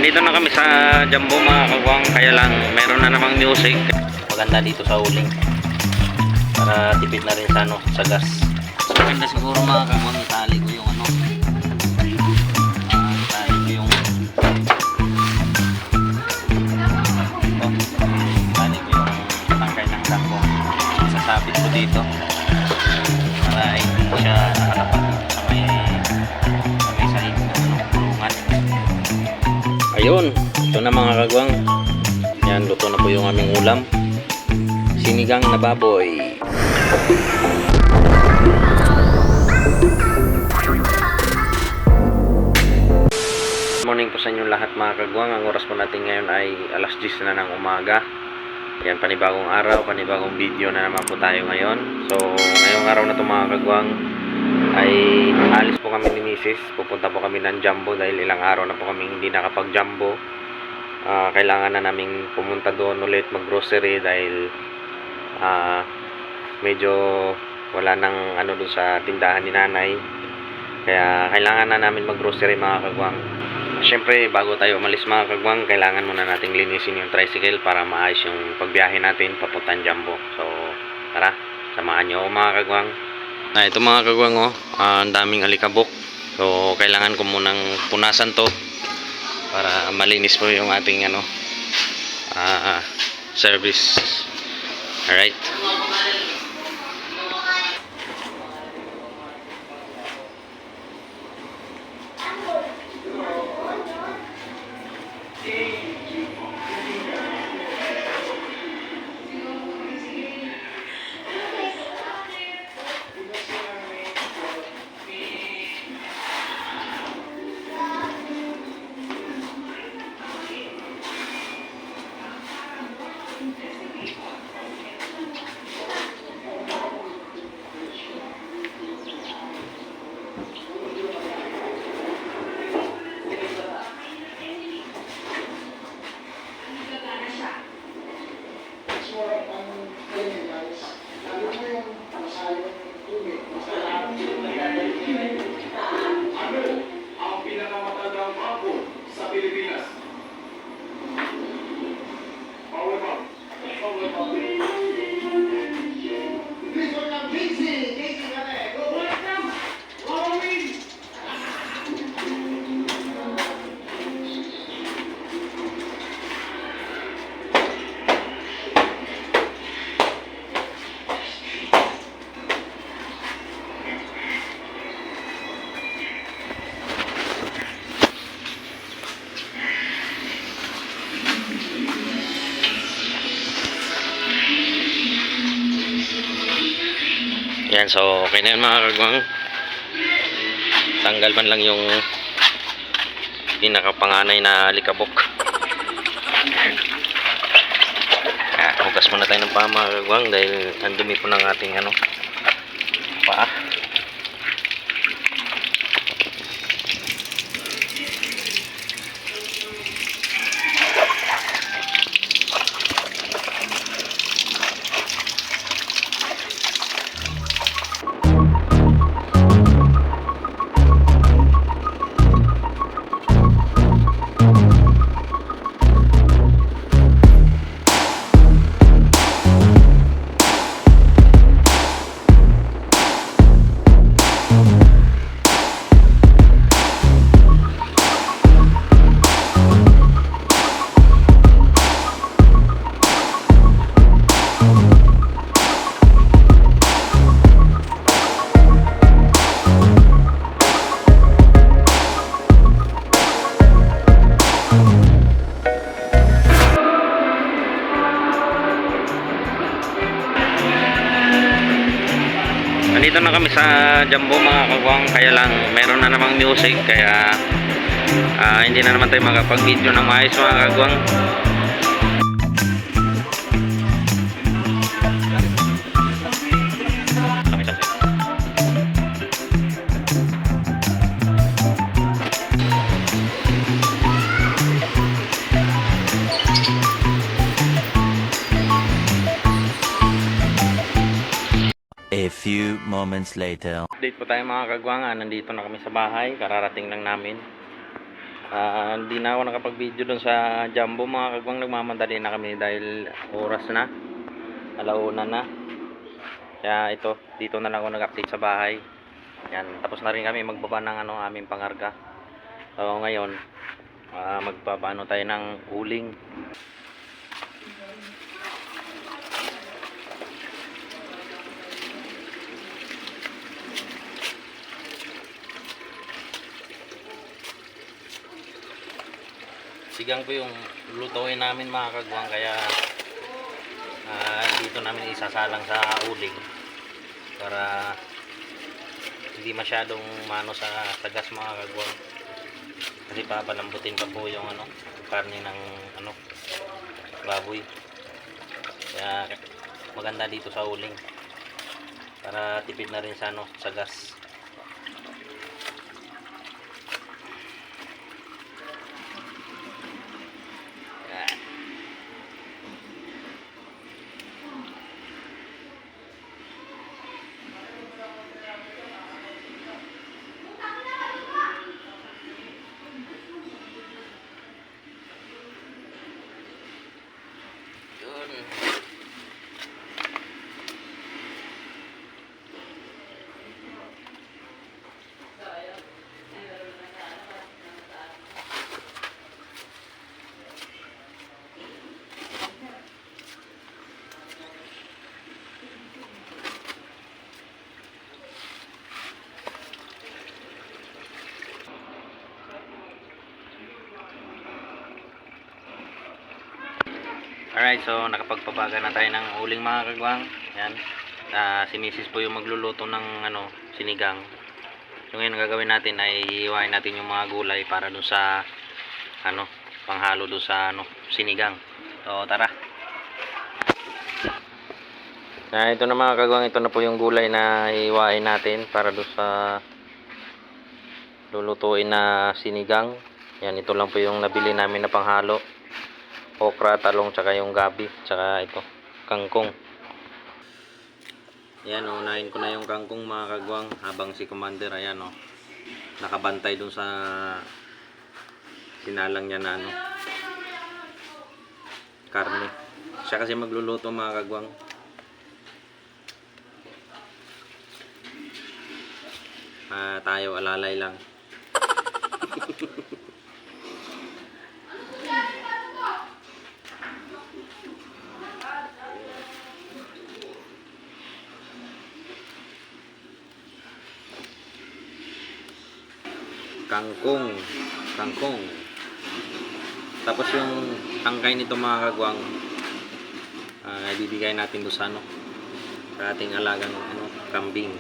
Nandito na kami sa Jumbo mga kagwang, kaya lang meron na namang music. Maganda dito sa uling para tipid na rin sa sa gas. So maganda siguro mga kagwang, itali ko yung itali ko yung tangkay ng sakong sasabit ko dito para hindi siya nakalapat sa may sahig ng kulungan. Ayun, ito na mga kagwang. Yan, luto na po yung aming ulam. Sinigang na baboy. Morning po sa inyo lahat mga kagwang. Ang oras po natin ngayon ay alas 10 na ng umaga. Yan, panibagong araw, panibagong video na naman po tayo ngayon. So, ngayong araw na ito mga kagwang ay alis po kami ni Mrs. Pupunta po kami ng Jumbo dahil ilang araw na po kami hindi nakapag-Jumbo. Kailangan na naming pumunta doon ulit mag-grocery dahil medyo wala nang doon sa tindahan ni nanay. Kaya kailangan na namin mag-grocery mga kagwang. Siyempre, bago tayo umalis mga kagwang, kailangan muna nating linisin yung tricycle para maayos yung pagbiyahe natin papuntang Jumbo. So, tara, samahan nyo ako mga kagwang. Ito mga kagwang, ang daming alikabok. So, kailangan ko munang punasan to para malinis po yung ating service. Alright. Ang pinakamatandang hapon sa Pilipinas. Power Pump. Power Pump. This one ng Casey. Casey ka na eh. Go. Following. Yan, so okay na yun mga kagwang. Tanggal man lang yung pinakapanganay na alikabok. Hugas muna tayo ng paa mga kagwang dahil ang dumi po ng ating paa. Nandito na kami sa Jumbo mga kagwang, kaya lang meron na namang music, kaya hindi na naman tayo makapag-video ng maayos mga kagwang. A few moments later. Update po tayo mga kagwang. Nandito na kami sa bahay. Kararating lang namin. Hindi na ako nakapag-video doon sa Jumbo mga kagwang. Nagmamadali na kami dahil oras na, alauna na. Kaya ito, dito na lang ako nag-update sa bahay. Yan, tapos na rin kami magbaba ng aming pangarga. So ngayon, magpapaano tayo ng uling. Sigang po yung lutuin namin mga kagwang, kaya dito namin isasalang sa uling para hindi masyadong mano sa gas mga kagwang, kasi papalambutin pa po yung karne ng baboy. Kaya maganda dito sa uling para tipid na rin sa gas. Alright, so nakapagpabaga na tayo ng uling mga kagwang. Yan. Si Mrs. po yung magluluto ng sinigang. So ngayon ang gagawin natin ay iiwain natin yung mga gulay para dun sa panghalo dun sa sinigang. So tara. Ito na mga kagwang, ito na po yung gulay na iiwain natin para dun sa lulutuin na sinigang. Yan, ito lang po yung nabili namin na panghalo. Okra, talong, tsaka yung gabi, tsaka ito, kangkong. Ayan, unahin ko na yung kangkong mga kagwang habang si Commander, ayan nakabantay dun sa sinalang niya na karne. Siya kasi magluluto mga kagwang. Tayo alalay lang. Kangkong. Tapos yung tangkay nito mga kagwang, ibibigay natin doon sa sa ating alagang kambing.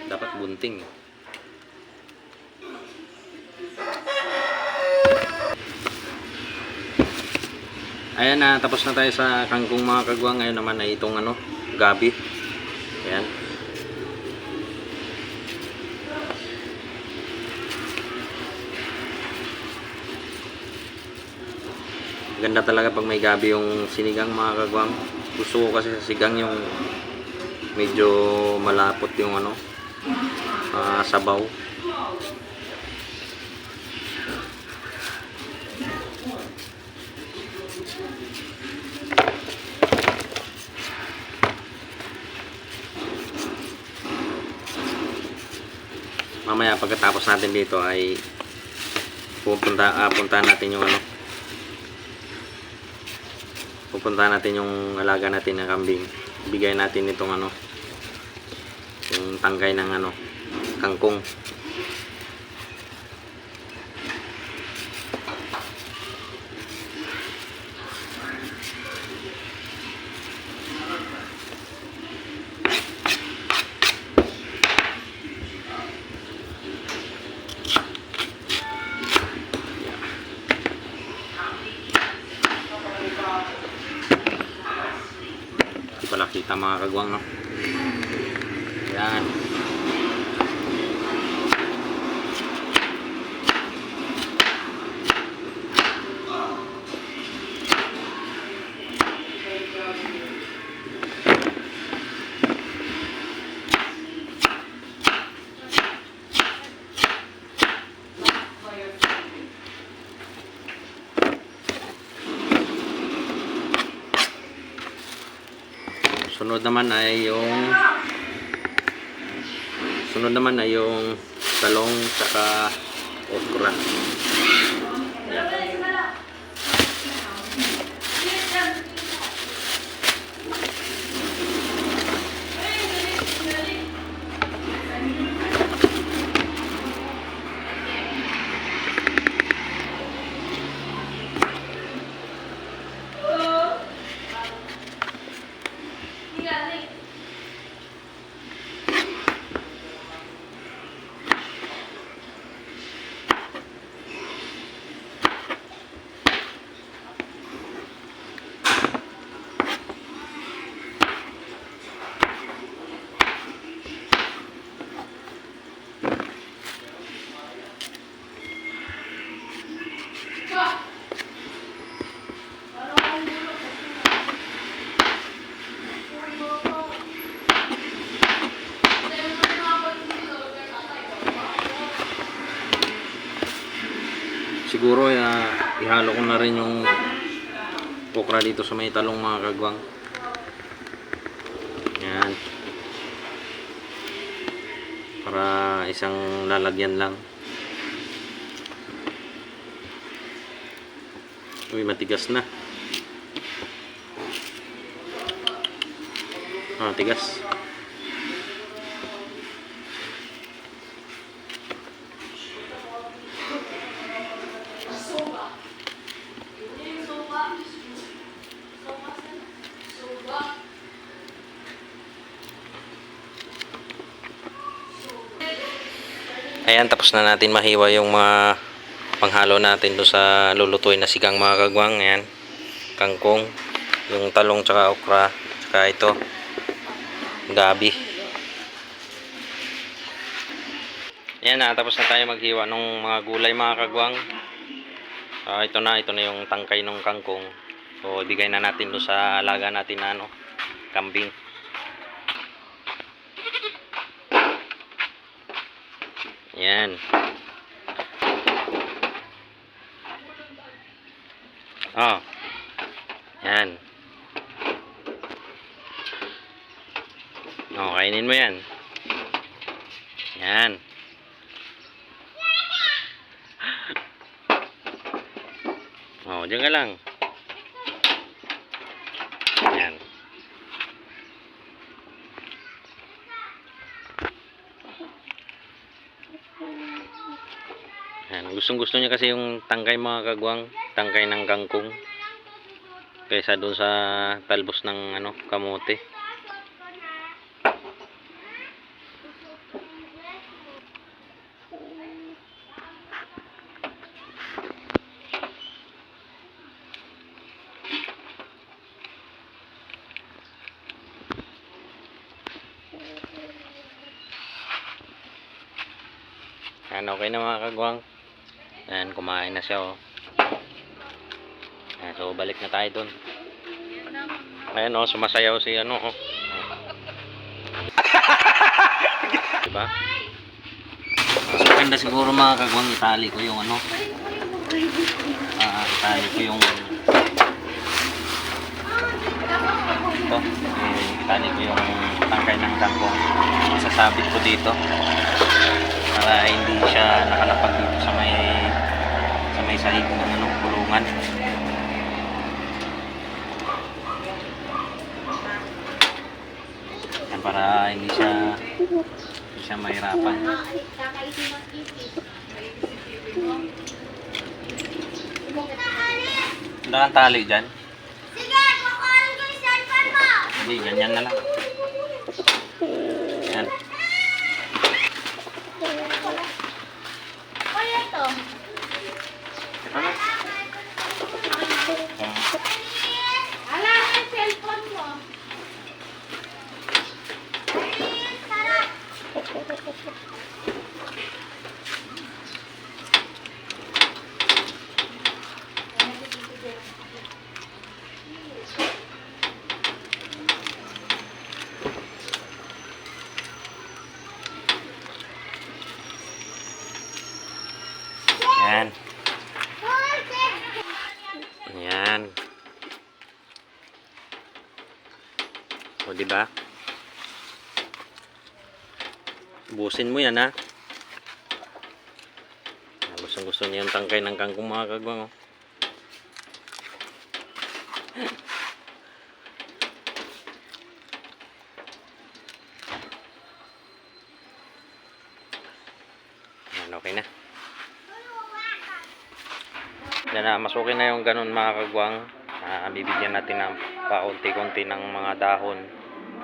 Dapat bunting. Ayan na, tapos na tayo sa kangkong mga kagwang. Ngayon naman ay itong gabi. Ayan. Ganda talaga pag may gabi yung sinigang mga kagwang. Gusto ko kasi sa sigang yung medyo malapot yung sabaw. Mamaya pagkatapos natin dito ay pupunta natin yung pupunta natin yung alaga natin na kambing. Bigay natin itong yung tangkay ng kangkong. Pala kita mga kagwang yan. Sunod naman ay yung talong tsaka okra. Siguro ihalo ko na rin yung okra dito sa may talong mga kagwang. Yan. Para isang lalagyan lang. Uy, matigas na. Tigas. Ayan, tapos na natin mahiwa yung mga panghalo natin doon sa lulutuin na sigang mga kagwang. Ayan, kangkong, yung talong tsaka okra, tsaka ito, gabi. Ayan na, tapos na tayo maghiwa ng mga gulay mga kagwang. Ito na yung tangkay ng kangkong. So, ibigay na natin doon sa alaga natin na kambing. Yan. Yan. Kainin mo yan. Yan. Diyan ka lang. Yan. Gustong-gusto niya kasi yung tangkay mga kagwang, tangkay ng kangkong kaysa doon sa talbos ng kamote. Okay na mga kagwang. Ayan, kumain na siya Ayan, so balik na tayo dun. Ayan sumasayaw si diba? So ganda siguro mga kagwang, itali ko yung itali ko yung itali ko yung tangkay ng kangkong, sasabit ko dito para hindi siya nakalapag dito sa may sahig ng kulungan. Yan, para hindi siya mahirapan. Hindi kang tali dyan. Sige, kukunin ko yung cellphone mo. Hindi, ganyan na lang. Yan. Kaya ito. Ito na. Ala, yung cellphone mo. Sarap. ba? Ubusin mo yan, ha? Gusto niya yung tangkay ng kangkong, mga kagwang, oh. Yan, okay na. Yan na, masukin na yung ganun, mga kagwang. Bibigyan natin ng paunti-kunti ng mga dahon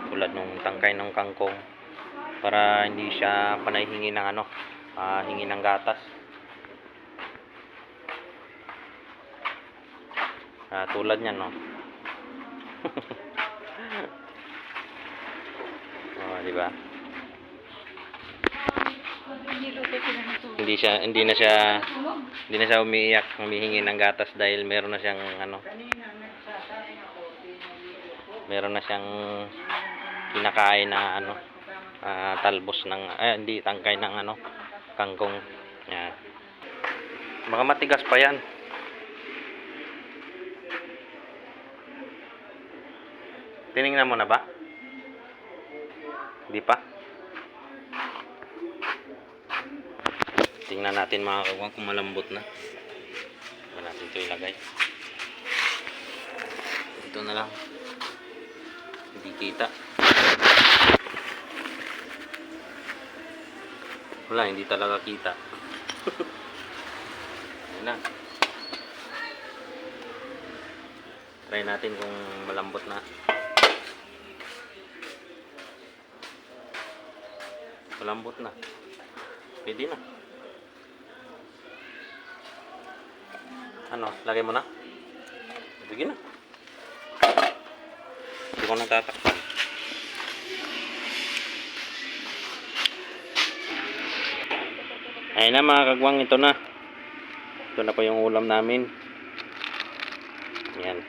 tulad ng tangkay ng kangkong para hindi siya panay hingi ng hingi ng gatas. Tulad niyan, no. Oh, di ba? Hindi na siya umiiyak, humihingi ng gatas dahil meron na siyang meron na siyang kinakain na talbos ng hindi tangkay ng kangkong. Yan. Baka matigas pa yan. Tinignan mo na ba? Hindi pa. Tingnan natin, mga kagwang, kung malambot na. Ito natin ito ilagay. Ito na lang. Hindi kita. Wala, hindi talaga kita. Ayan na. Try natin kung malambot na. Malambot na. Pwede na. Lagay mo na? Bigyan na. Hindi ko natatakpan. Ayun na, mga kagwang, ito na. Ito na po yung ulam namin. Yan.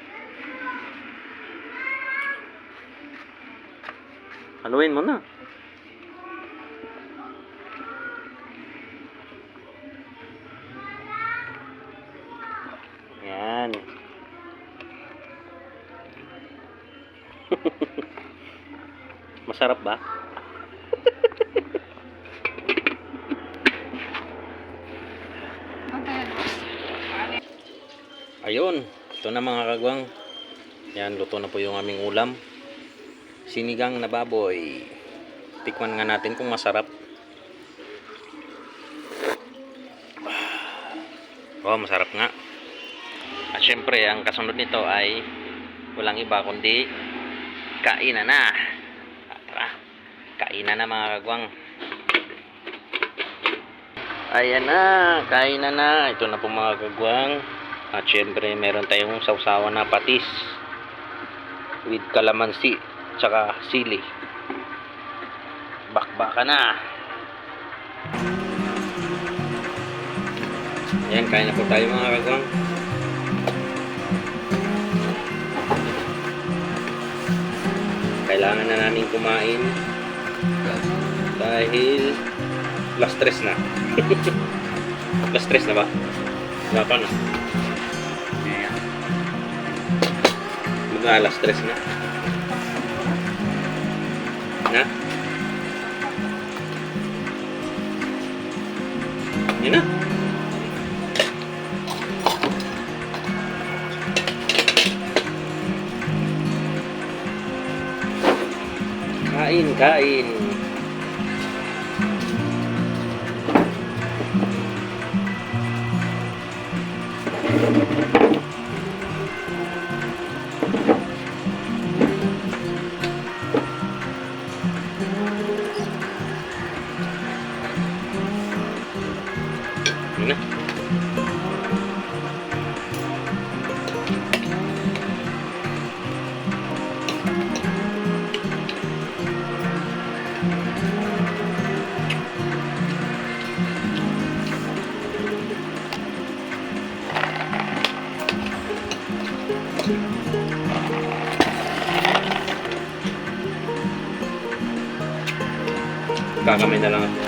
Haluin mo na. Yan. Masarap ba? Ayun, ito na, mga kagwang. Yan, luto na po yung aming ulam. Sinigang na baboy. Tikman nga natin kung masarap. Oh, masarap nga. At syempre, ang kasunod nito ay walang iba kundi kainan na. Tara, kainan na, mga kagwang. Ayan na, kainan na. Ito na po, mga kagwang. At syempre, meron tayong sausawan na patis with kalamansi tsaka sili. Bakbaka na. Ayan, kain na po tayo, mga kagwang. Kailangan na namin kumain dahil last stress na. Last stress na ba? Wala pa na. Mag-alas stress na. Na? Yan na. Kain, kain. Yan na. Kakamay na lang ako.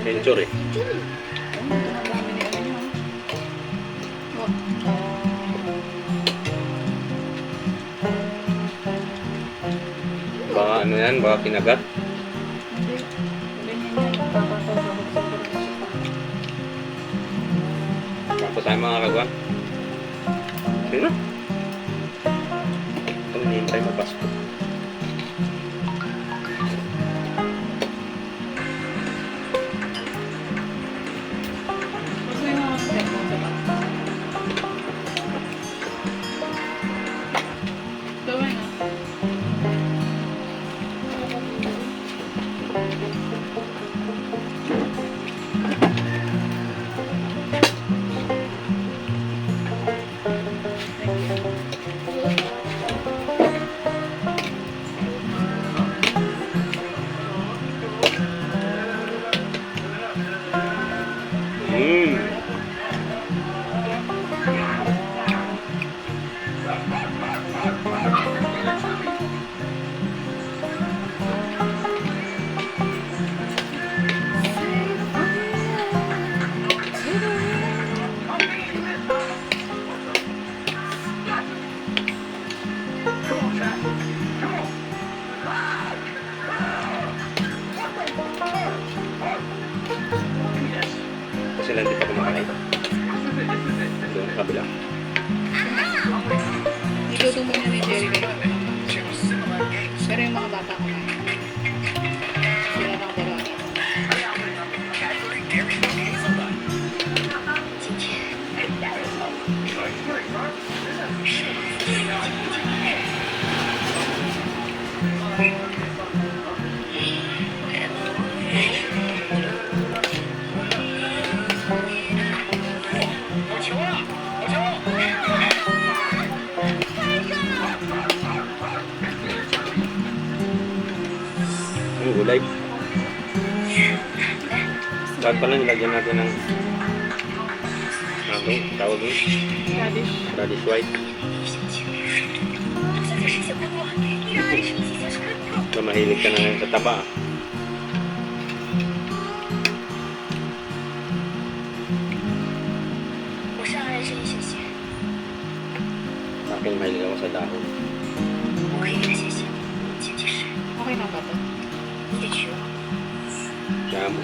Sensor eh. Baka ano yan, baka kinagat. Hindi. Ganyan yan. Nagkakasabog-sabog na siya. Bago tayo mga kagwan. Sino? Ito hinihintay mapasko. Gusto yung mga cellphone sa bata. Gawin na. Mmm. Kasi lang di pa kumakain. Doon sa kabila. Niluto muna ni Jerry kayo. Pero yung mga bata ko na. Sila lang dalawa. Ang gulay. Saan pala nilagyan natin ng ano, tawag mo? Radish. Radish white. So, mahilig ka na ngayon sa taba. Sa akin, mahilig ako sa dahon. Okay na ba ito? Kaya mo.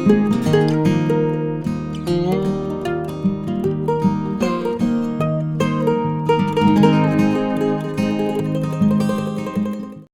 Thank you.